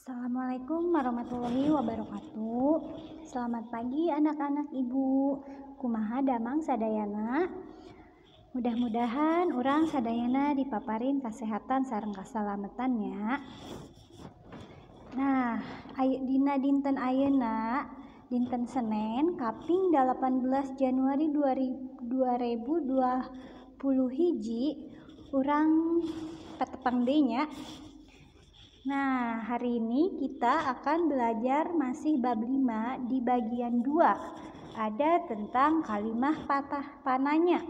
Assalamualaikum warahmatullahi wabarakatuh. Selamat pagi anak-anak ibu. Kumaha damang sadayana. Mudah-mudahan urang sadayana dipaparin kesehatan sareng kasalametannya. Nah, dina dinten ayeuna dinten Senin kaping 18 Januari 2020 hiji urang patepang deui nya. Nah, hari ini kita akan belajar masih bab 5 di bagian 2. Ada tentang kalimah patah pananya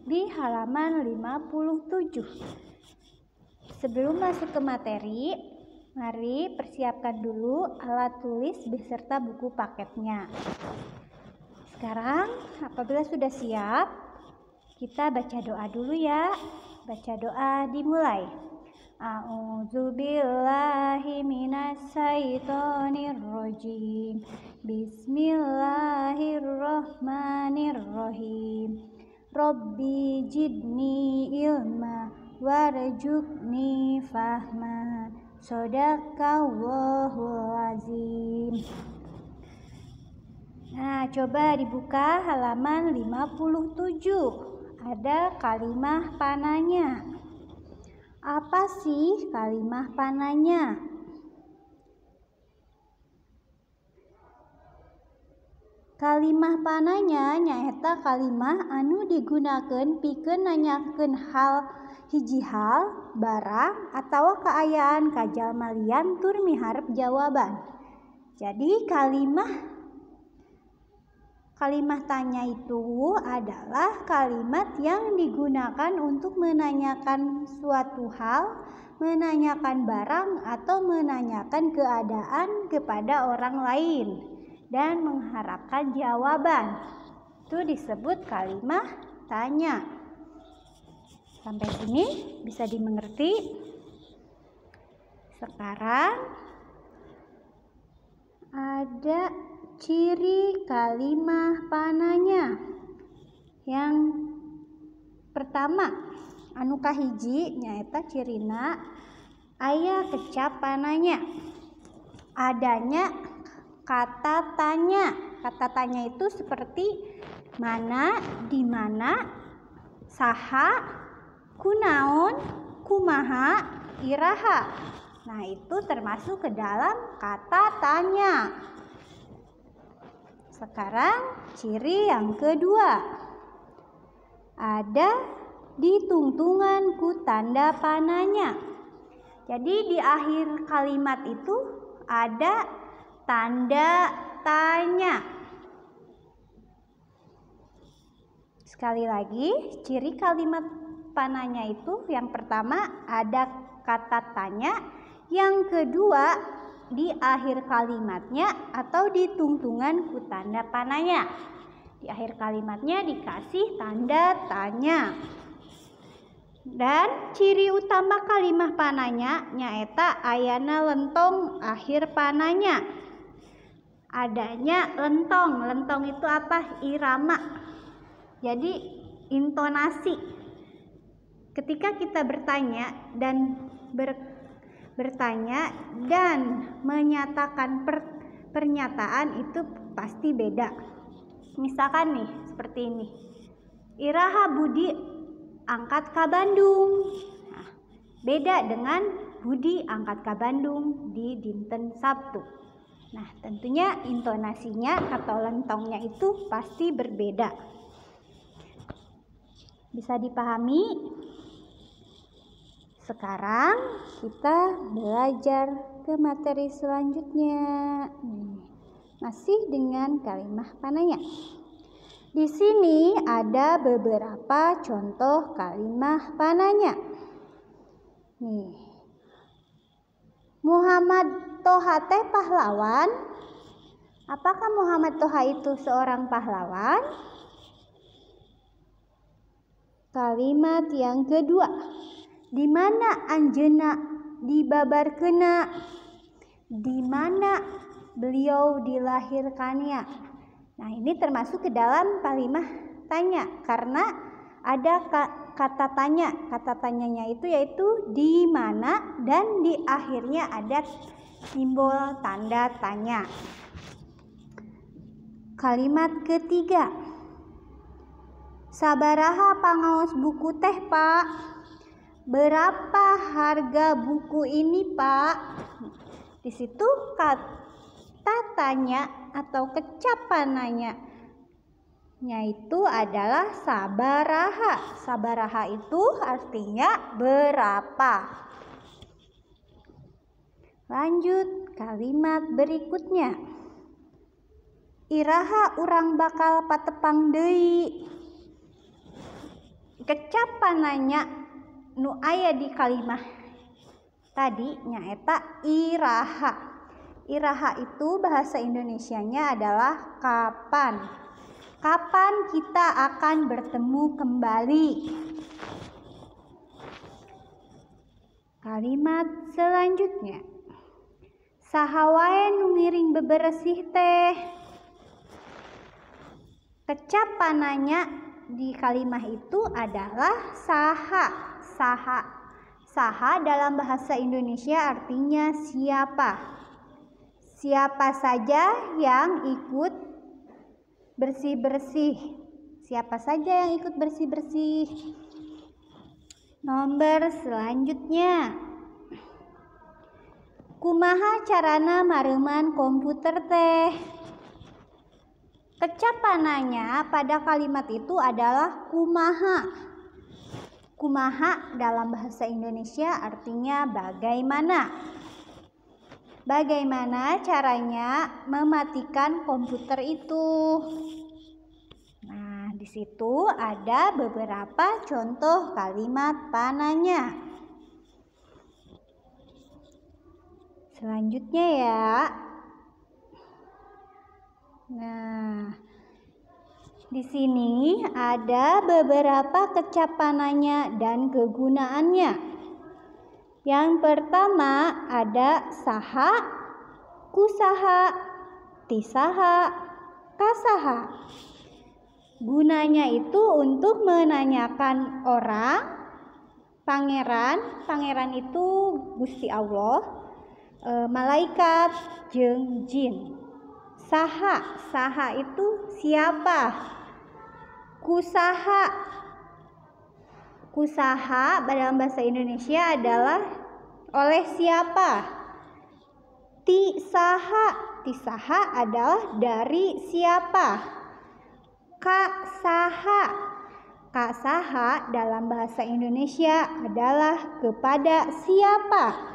di halaman 57. Sebelum masuk ke materi, mari persiapkan dulu alat tulis beserta buku paketnya. Sekarang, apabila sudah siap, kita baca doa dulu ya. Baca doa dimulai. A'udzubillahi minasyaitonirrajim. Bismillahirrahmanirrahim. Rabbi jidni ilma warjukni fahma. Shadaqallahul azim. Nah, coba dibuka halaman 57. Ada kalimah pananya. Apa sih kalimah pananya? Kalimah pananya nyaeta kalimah anu digunakeun pikeun nanyakeun hal hiji hal, barang, atawa kaayaan ka jalma lian tur miharep jawaban. Jadi Kalimat tanya itu adalah kalimat yang digunakan untuk menanyakan suatu hal, menanyakan barang, atau menanyakan keadaan kepada orang lain dan mengharapkan jawaban. Itu disebut kalimat tanya. Sampai sini bisa dimengerti? Sekarang ada ciri kalimah pananya. Yang pertama, anu kahiji nyaeta cirina aya kecap pananya. Adanya kata tanya. Kata tanya itu seperti mana, di mana, saha, kunaon, kumaha, iraha. Nah, itu termasuk ke dalam kata tanya. Sekarang ciri yang kedua, ada ditungtungan ku tanda pananya. Jadi di akhir kalimat itu ada tanda tanya. Sekali lagi, ciri kalimat pananya itu yang pertama ada kata tanya, yang kedua di akhir kalimatnya atau di tungtungan ku tanda pananya. Di akhir kalimatnya dikasih tanda tanya. Dan ciri utama kalimah pananya nyaeta ayana lentong akhir pananya. Adanya lentong. Lentong itu apa? Irama. Jadi intonasi. Ketika kita bertanya dan menyatakan pernyataan itu pasti beda. Misalkan nih seperti ini, iraha Budi angkat ke Bandung. Nah, beda dengan Budi angkat ke Bandung di dinten Sabtu. Nah, tentunya intonasinya atau lentongnya itu pasti berbeda. Bisa dipahami? Sekarang kita belajar ke materi selanjutnya. Masih dengan kalimah pananya. Di sini ada beberapa contoh kalimah pananya. Nih. Muhammad Toha teh pahlawan. Apakah Muhammad Toha itu seorang pahlawan? Kalimat yang kedua. Di mana anjeunna dibabarkeunna? Di mana beliau dilahirkannya? Nah, ini termasuk ke dalam kalimah tanya karena ada kata tanya. Kata tanyanya itu yaitu di mana, dan di akhirnya ada simbol tanda tanya. Kalimat ketiga. Sabaraha pangaos buku teh, Pak? Berapa harga buku ini, Pak? Di situ kata tanya atau kecapan nanya itu adalah sabaraha. Sabaraha itu artinya berapa. Lanjut kalimat berikutnya. Iraha urang bakal patepang deui. Kecapan nanya nu aya di kalimat tadi nyaeta iraha. Iraha itu bahasa Indonesianya adalah kapan. Kapan kita akan bertemu kembali? Kalimat selanjutnya. Saha wae nu ngiring beberesih teh. Kecapan nanya di kalimat itu adalah saha. Saha dalam bahasa Indonesia artinya siapa. Siapa saja yang ikut bersih-bersih. Siapa saja yang ikut bersih-bersih. Nomor selanjutnya. Kumaha carana mareuman komputer teh? Kecapanannya pada kalimat itu adalah kumaha. Kumaha dalam bahasa Indonesia artinya bagaimana. Bagaimana caranya mematikan komputer itu? Nah, di situ ada beberapa contoh kalimat pananya. Selanjutnya ya. Nah, di sini ada beberapa kecapanannya dan kegunaannya. Yang pertama ada saha, kusaha, tisaha, kasaha. Gunanya itu untuk menanyakan orang, pangeran. Pangeran itu Gusti Allah, malaikat, jeung jin. Saha itu siapa? Kusaha dalam bahasa Indonesia adalah oleh siapa? Tisaha adalah dari siapa? Kasaha dalam bahasa Indonesia adalah kepada siapa?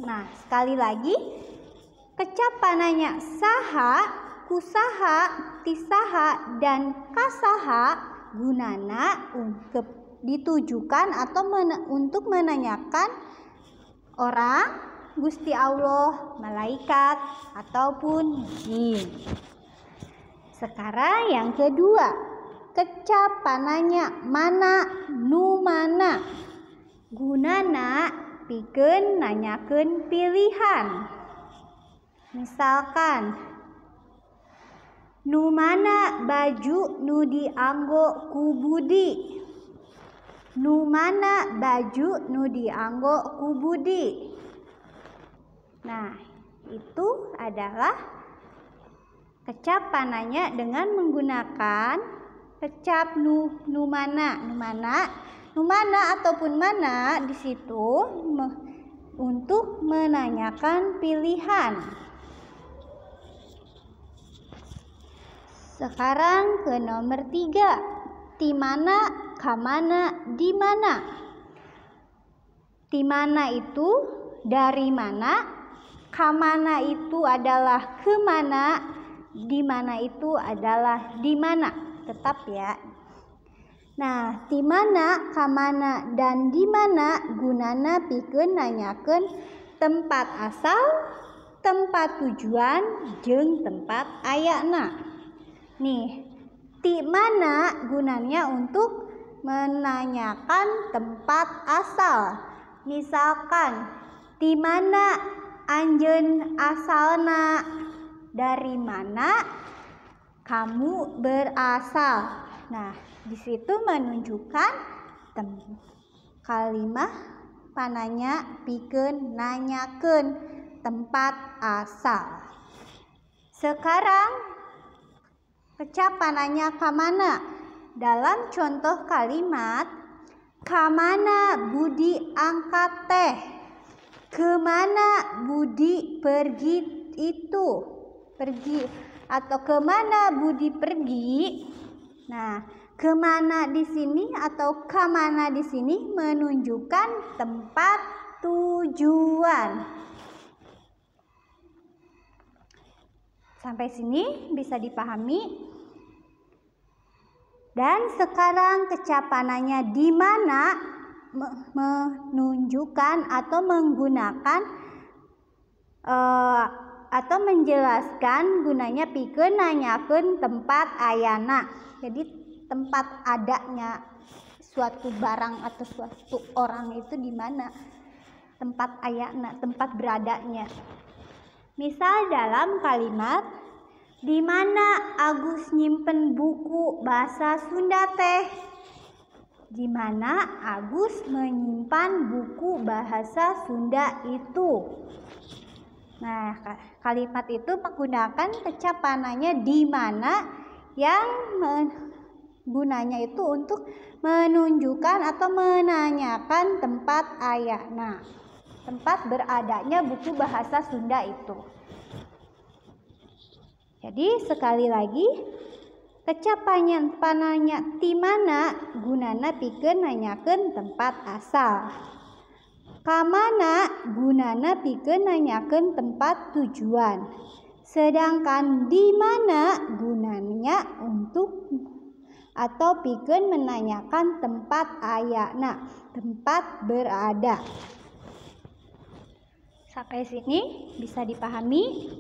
Nah, sekali lagi kecapanannya saha, kusaha, tisaha, dan kasaha gunana untuk ditujukan atau untuk menanyakan orang, Gusti Allah, malaikat, ataupun jin. Sekarang yang kedua, kecapanannya mana, nu mana. Gunana pikeun nanyakeun pilihan. Misalkan, nu mana baju nu dianggo ku Budi? Nu mana baju nu dianggo ku Budi? Nah, itu adalah kecapanannya dengan menggunakan kecap nu mana ataupun mana di situ untuk menanyakan pilihan. Sekarang ke nomor 3. Timana, kamana, dimana. Timana itu dari mana, kamana itu adalah kemana, dimana itu adalah dimana. Tetap ya. Nah, timana, kamana, dan dimana gunana pikeun nanyakeun tempat asal, tempat tujuan, jeung tempat ayana. Nih, ti mana gunanya untuk menanyakan tempat asal. Misalkan, ti mana anjeun asalna? Dari mana kamu berasal? Nah, di situ menunjukkan Kalimat pananya pikeun nanyakeun tempat asal. Sekarang kecap pananya kamana. Dalam contoh kalimat, kamana Budi angkat teh? Kemana Budi pergi itu? Pergi atau kemana Budi pergi? Nah, kemana di sini atau kamana di sini menunjukkan tempat tujuan. Sampai sini bisa dipahami. Dan sekarang kecapanannya di mana menunjukkan atau menggunakan atau menjelaskan gunanya pikeun nanyakeun tempat ayana. Jadi tempat adanya suatu barang atau suatu orang itu di mana tempat ayana, tempat beradanya. Misal dalam kalimat, di mana Agus nyimpen buku bahasa Sunda teh? Di mana Agus menyimpan buku bahasa Sunda itu? Nah, kalimat itu menggunakan kecap pananya di mana yang gunanya itu untuk menunjukkan atau menanyakan tempat ayana, tempat beradanya buku bahasa Sunda itu. Jadi sekali lagi, kecap pananya di mana gunana pikeun nanyakeun tempat asal. Kamana gunana pikeun nanyakeun tempat tujuan. Sedangkan di mana gunanya untuk atau pikeun menanyakan tempat ayana, tempat berada. Sampai sini bisa dipahami?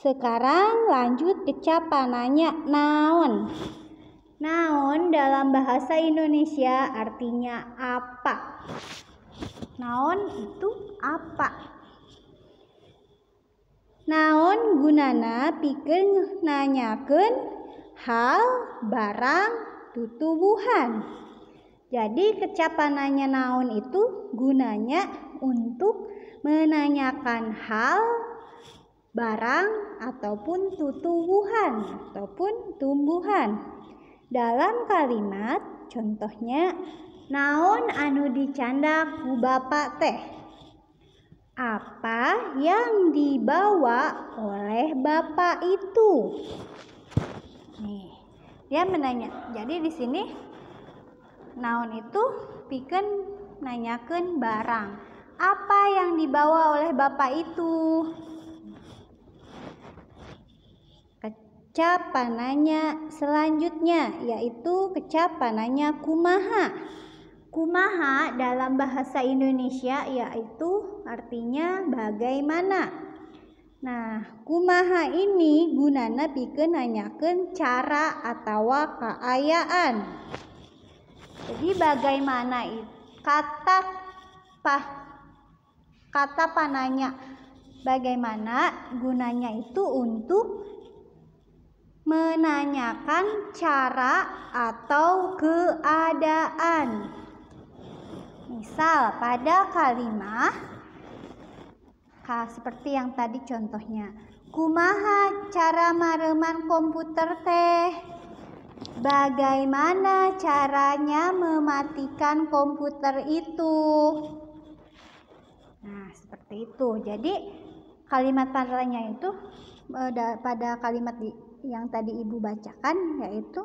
Sekarang lanjut kecap pananya naon. Naon dalam bahasa Indonesia artinya apa? Naon itu apa? Naon gunana pikeun nanyakeun hal, barang, tutuwuhan. Jadi kecap pananya naon itu gunanya untuk menanyakan hal, barang, ataupun tutuwuhan ataupun tumbuhan. Dalam kalimat contohnya, naon anu dicandak ku Bapak teh? Apa yang dibawa oleh Bapak itu? Nih, dia menanya. Jadi di sini naon itu pikeun nanyakeun barang. Apa yang dibawa oleh Bapak itu? Kecap pananya selanjutnya yaitu kecap pananya kumaha. Kumaha dalam bahasa Indonesia yaitu artinya bagaimana. Nah, kumaha ini gunana pikeun nanyakeun cara atawa kaayaan. Jadi bagaimana itu kata pananya bagaimana gunanya itu untuk menanyakan cara atau keadaan. Misal pada kalimat seperti yang tadi contohnya, kumaha cara mareman komputer teh? Bagaimana caranya mematikan komputer itu? Nah, seperti itu. Jadi kalimat pananya itu pada kalimat yang tadi Ibu bacakan yaitu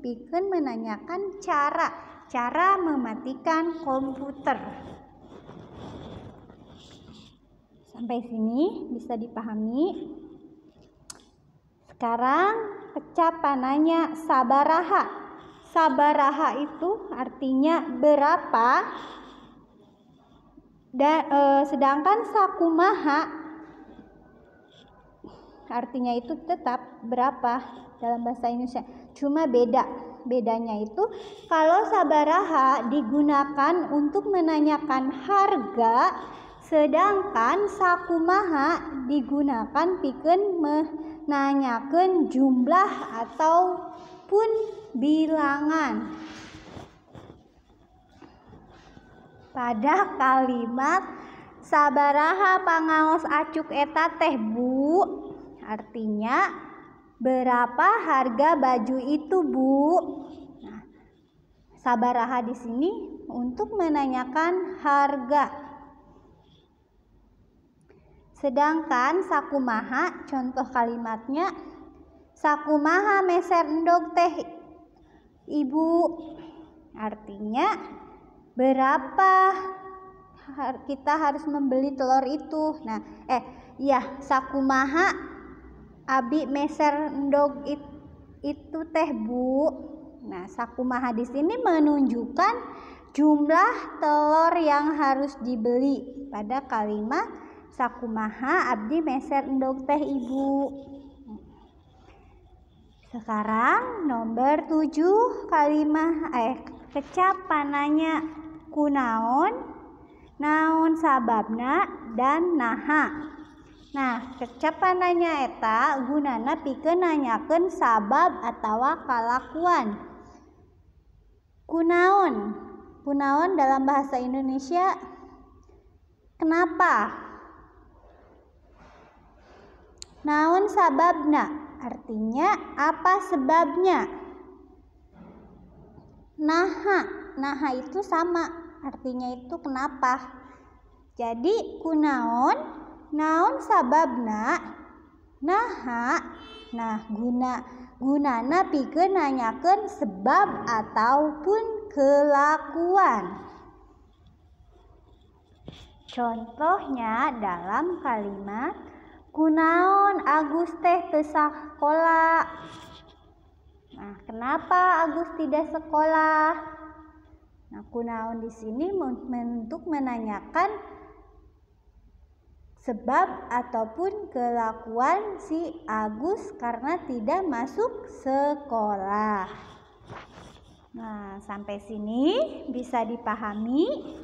pikeun menanyakan cara mematikan komputer. Sampai sini bisa dipahami? Sekarang kecap pananya sabaraha. Sabaraha itu artinya berapa. Dan sedangkan sakumaha artinya itu tetap berapa dalam bahasa Indonesia. Cuma bedanya itu kalau sabaraha digunakan untuk menanyakan harga, sedangkan sakumaha digunakan pikeun menanyakeun jumlah ataupun bilangan. pada kalimat sabaraha pangaos acuk eta teh Bu, artinya berapa harga baju itu Bu. Nah, sabaraha di sini untuk menanyakan harga. Sedangkan sakumaha, contoh kalimatnya, sakumaha meser endog teh Ibu, artinya berapa kita harus membeli telur itu. Nah, sakumaha abi meser endog itu teh Bu. Nah, sakumaha di sini menunjukkan jumlah telur yang harus dibeli pada kalimat sakumaha abdi meser endog teh Ibu. Sekarang nomor 7 kalimat kecap pananya kunaon, naon sababna, dan naha. Nah, kecap pananya eta gunana pikeun nanyakeun sabab atawa kalakuan. Kunaon, kunaon dalam bahasa Indonesia kenapa. Naon sababna, artinya apa sebabnya. Naha itu sama, artinya itu kenapa. Jadi kunaon, naon sababna, naha. Nah, gunana pikeun nanyakeun sebab ataupun kelakuan. Contohnya dalam kalimat kunaon Agus teh teu sakola. Nah, kenapa Agus tidak sekolah? Nah, kunaon di sini untuk menanyakan sebab ataupun kelakuan si Agus karena tidak masuk sekolah. Nah, sampai sini bisa dipahami.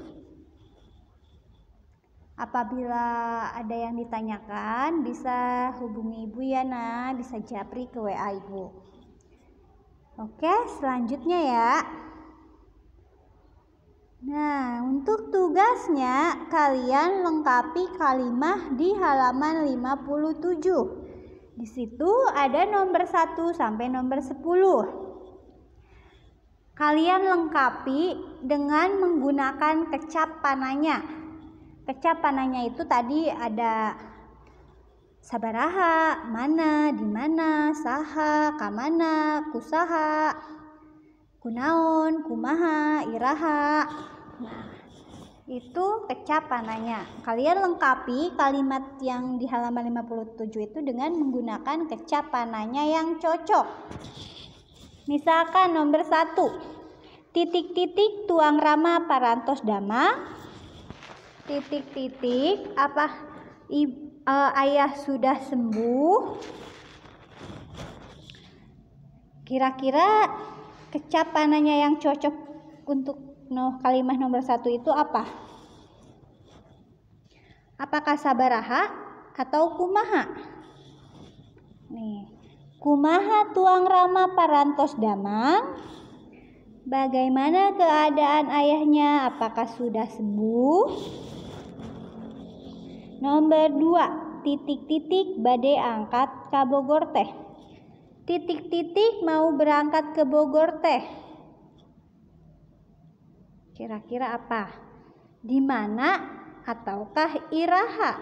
Apabila ada yang ditanyakan, bisa hubungi Ibu ya, bisa japri ke WA Ibu. Oke, selanjutnya ya. Nah, untuk tugasnya kalian lengkapi kalimat di halaman 57. Di situ ada nomor 1 sampai nomor 10. Kalian lengkapi dengan menggunakan kecap pananya. Kecap pananya itu tadi ada sabaraha, mana, di mana, saha, kamana, kusaha, kunaon, kumaha, iraha. Nah, itu kecap pananya. Kalian lengkapi kalimat yang di halaman 57 itu dengan menggunakan kecap pananya yang cocok. Misalkan nomor 1, titik-titik tuang rama parantos dama. Titik-titik apa ayah sudah sembuh. Kira-kira kecap pananya yang cocok untuk kalimat nomor 1 itu apa? Apakah sabaraha atau kumaha? Nih, kumaha tuang rama parantos damang? Bagaimana keadaan ayahnya? Apakah sudah sembuh? Nomor 2, titik-titik bade angkat ka Bogor teh. Titik-titik mau berangkat ke Bogor teh. Kira-kira apa? Di mana ataukah iraha?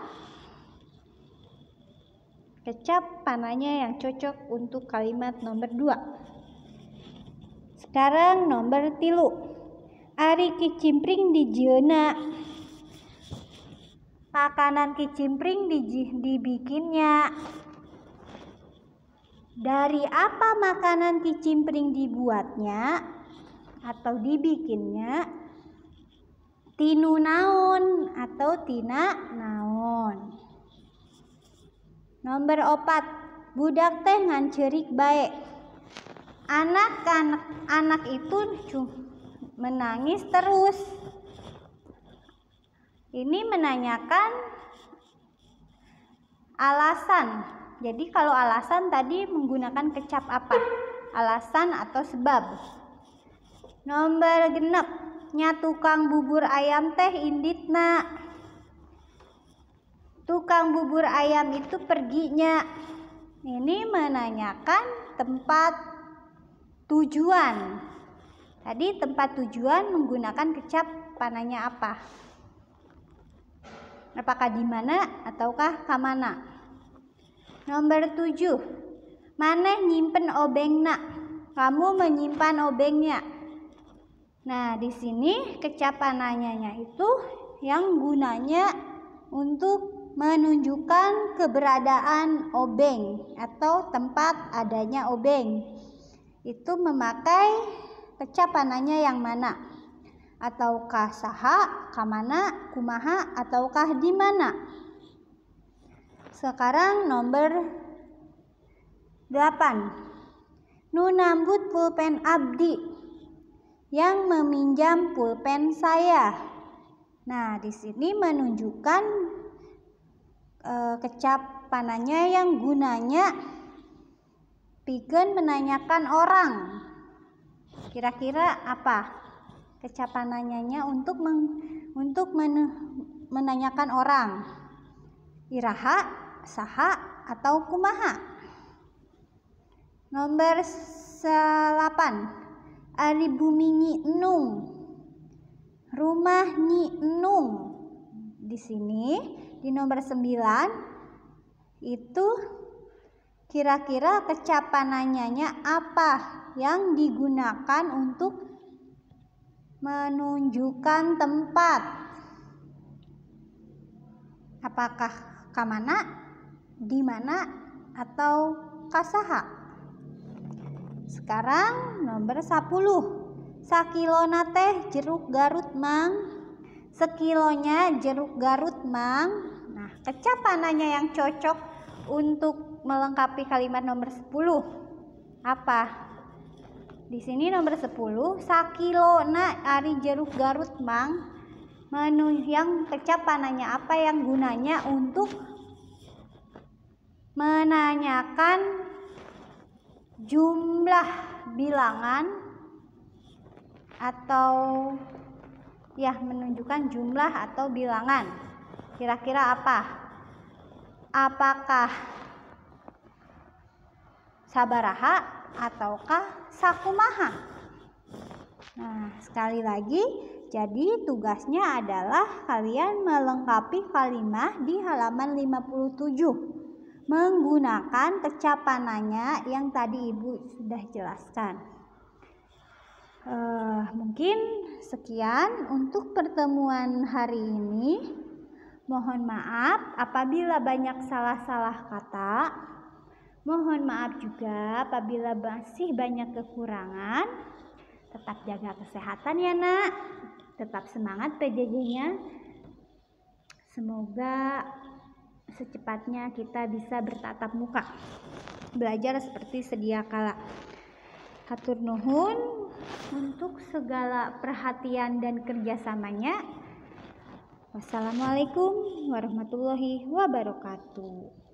Kecap pananya yang cocok untuk kalimat nomor 2. Sekarang nomor 3. Ari kicimpring di jeuna. Makanan kicimpring dibikinnya. Dari apa makanan kicimpring dibuatnya atau dibikinnya? Tinu naon atau tina naon. Nomor 4, budak teh ngan ceurik bae. Anak itu menangis terus. Ini menanyakan alasan. Jadi kalau alasan tadi menggunakan kecap apa? Alasan atau sebab. Nomor 6, nya tukang bubur ayam teh inditna. Tukang bubur ayam itu perginya. Ini menanyakan tempat tujuan. Tadi tempat tujuan menggunakan kecap panahnya apa? Apakah di mana ataukah ka mana? Nomor 7. Maneh nyimpen obengna. Kamu menyimpan obengnya. Nah, di sini kecap panahnya itu yang gunanya untuk menunjukkan keberadaan obeng atau tempat adanya obeng. Itu memakai kecap panahnya yang mana? Ataukah saha, kamana, kumaha, ataukah di mana? Sekarang nomor 8. Nu nambut pulpen abdi, yang meminjam pulpen saya. Nah, di sini menunjukkan kecap panahnya yang gunanya pikeun menanyakan orang. Kira-kira apa kecap panahnya untuk menanyakan orang? Iraha, saha, atau kumaha? Nomor 8. Ari bumi Nyi Enung, rumah Nyi Enung. Di sini di nomor 9 itu kira-kira kecap panahnya apa yang digunakan untuk menunjukkan tempat? Apakah kamana, di mana, atau kasaha? Sekarang nomor 10. Sakilona teh jeruk Garut mang. Sekilonya jeruk Garut mang. Nah, kecap panahnya yang cocok untuk melengkapi kalimat nomor 10 apa? Di sini nomor 10, sakilona ari jeruk Garut mang. Yang kecap panahnya apa yang gunanya untuk menanyakan jumlah bilangan atau menunjukkan jumlah atau bilangan. Kira-kira apa? Apakah sabaraha ataukah sakumaha? Nah, sekali lagi, jadi tugasnya adalah kalian melengkapi kalimat di halaman 57 menggunakan kecap panahnya yang tadi Ibu sudah jelaskan. Mungkin sekian untuk pertemuan hari ini. Mohon maaf apabila banyak salah-salah kata. Mohon maaf juga apabila masih banyak kekurangan. Tetap jaga kesehatan ya nak. Tetap semangat PJJ-nya. Semoga secepatnya kita bisa bertatap muka, belajar seperti sedia kala. Hatur nuhun untuk segala perhatian dan kerjasamanya. Wassalamualaikum warahmatullahi wabarakatuh.